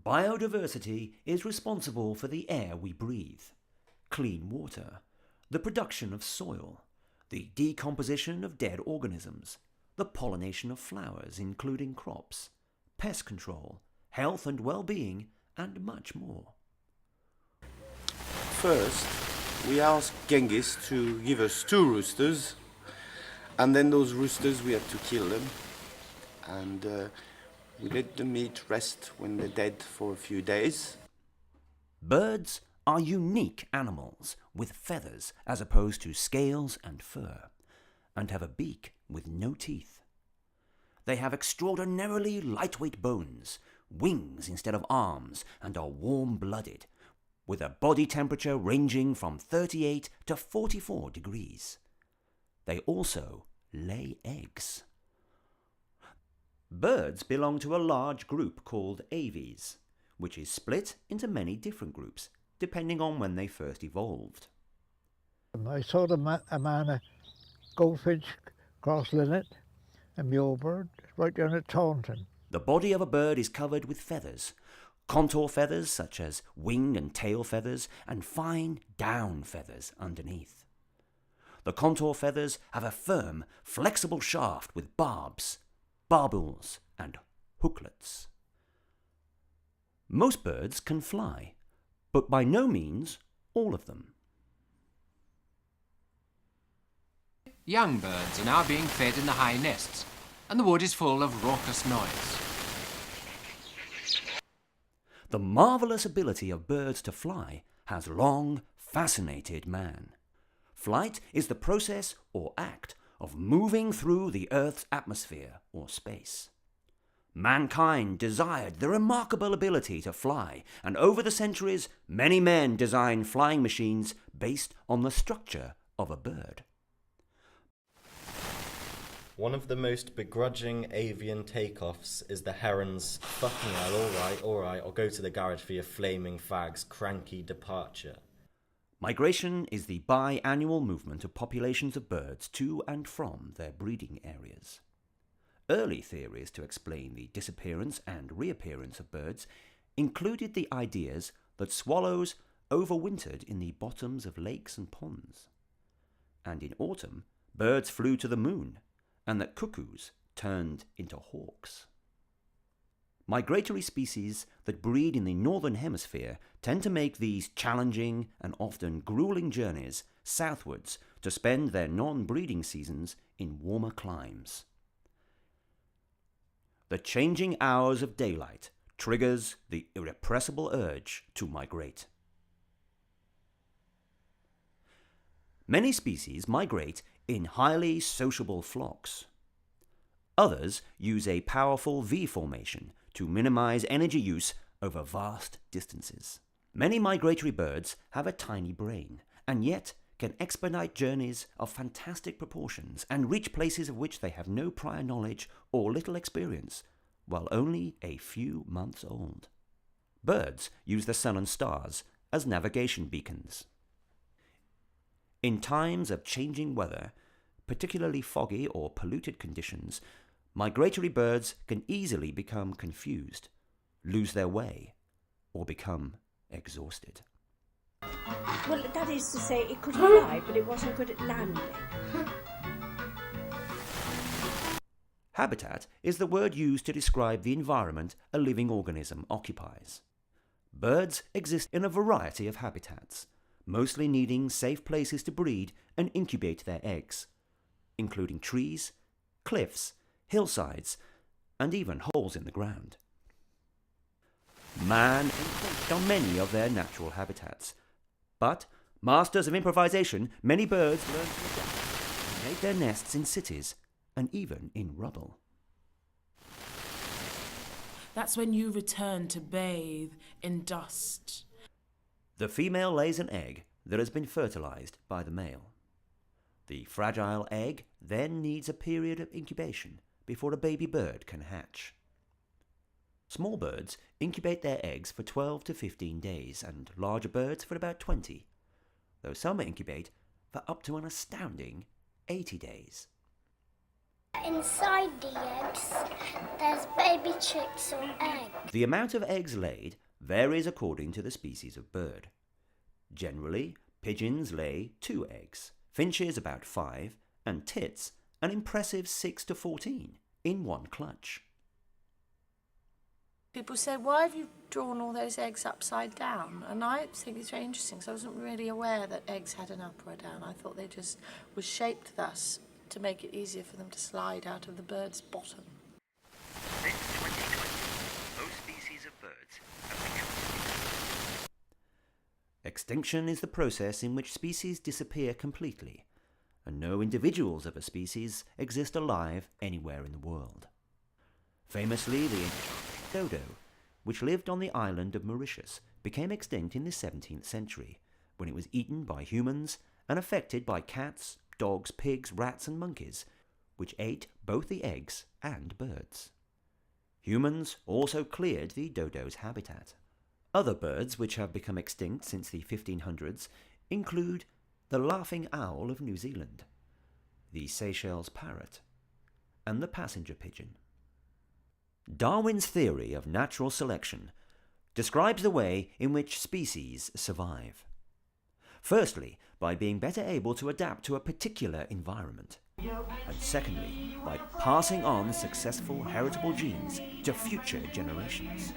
Biodiversity is responsible for the air we breathe, clean water, the production of soil, the decomposition of dead organisms, the pollination of flowers, including crops, pest control, health and well-being, and much more. First, we asked Genghis to give us 2 roosters, and then those roosters we had to kill them, and we let the meat rest when they're dead for a few days. Birds are unique animals with feathers as opposed to scales and fur, and have a beak with no teeth. They have extraordinarily lightweight bones, wings instead of arms, and are warm-blooded, with a body temperature ranging from 38 to 44 degrees. They also lay eggs. Birds belong to a large group called aves, which is split into many different groups, depending on when they first evolved. I saw a man, a goldfinch, cross linnet, a mulebird, right down at Taunton. The body of a bird is covered with feathers, contour feathers such as wing and tail feathers, and fine down feathers underneath. The contour feathers have a firm, flexible shaft with barbs, barbels, and hooklets. Most birds can fly, but by no means all of them. Young birds are now being fed in the high nests, and the wood is full of raucous noise. The marvellous ability of birds to fly has long fascinated man. Flight is the process or act of moving through the Earth's atmosphere or space. Mankind desired the remarkable ability to fly, and over the centuries, many men designed flying machines based on the structure of a bird. One of the most begrudging avian takeoffs is the heron's "fucking hell, alright, I'll go to the garage for your flaming fags" cranky departure. Migration is the biannual movement of populations of birds to and from their breeding areas. Early theories to explain the disappearance and reappearance of birds included the ideas that swallows overwintered in the bottoms of lakes and ponds, and in autumn birds flew to the moon, and that cuckoos turned into hawks. Migratory species that breed in the northern hemisphere tend to make these challenging and often grueling journeys southwards to spend their non-breeding seasons in warmer climes. The changing hours of daylight triggers the irrepressible urge to migrate. Many species migrate in highly sociable flocks. Others use a powerful V formation to minimize energy use over vast distances. Many migratory birds have a tiny brain, and yet can expedite journeys of fantastic proportions and reach places of which they have no prior knowledge or little experience, while only a few months old. Birds use the sun and stars as navigation beacons. In times of changing weather, particularly foggy or polluted conditions, migratory birds can easily become confused, lose their way, or become exhausted. Well, that is to say, it could fly, but it wasn't good at landing. Habitat is the word used to describe the environment a living organism occupies. Birds exist in a variety of habitats, mostly needing safe places to breed and incubate their eggs, including trees, cliffs, hillsides, and even holes in the ground. Man encroached on many of their natural habitats, but, masters of improvisation, many birds learned to adapt and make their nests in cities and even in rubble. That's when you return to bathe in dust. The female lays an egg that has been fertilized by the male. The fragile egg then needs a period of incubation before a baby bird can hatch. Small birds incubate their eggs for 12 to 15 days and larger birds for about 20, though some incubate for up to an astounding 80 days. Inside the eggs, there's baby chicks or eggs. The amount of eggs laid varies according to the species of bird. Generally, pigeons lay 2 eggs, finches about 5, and tits an impressive 6 to 14 in one clutch. People say, why have you drawn all those eggs upside down? And I think it's very interesting, because I wasn't really aware that eggs had an up or a down. I thought they just were shaped thus to make it easier for them to slide out of the bird's bottom. Since 2020, most species of birds have become extinct. Extinction is the process in which species disappear completely, and no individuals of a species exist alive anywhere in the world. Famously, the dodo, which lived on the island of Mauritius, became extinct in the 17th century, when it was eaten by humans and affected by cats, dogs, pigs, rats and monkeys, which ate both the eggs and birds. Humans also cleared the dodo's habitat. Other birds which have become extinct since the 1500s include the laughing owl of New Zealand, the Seychelles parrot, and the passenger pigeon. Darwin's theory of natural selection describes the way in which species survive. Firstly, by being better able to adapt to a particular environment, and secondly, by passing on successful heritable genes to future generations.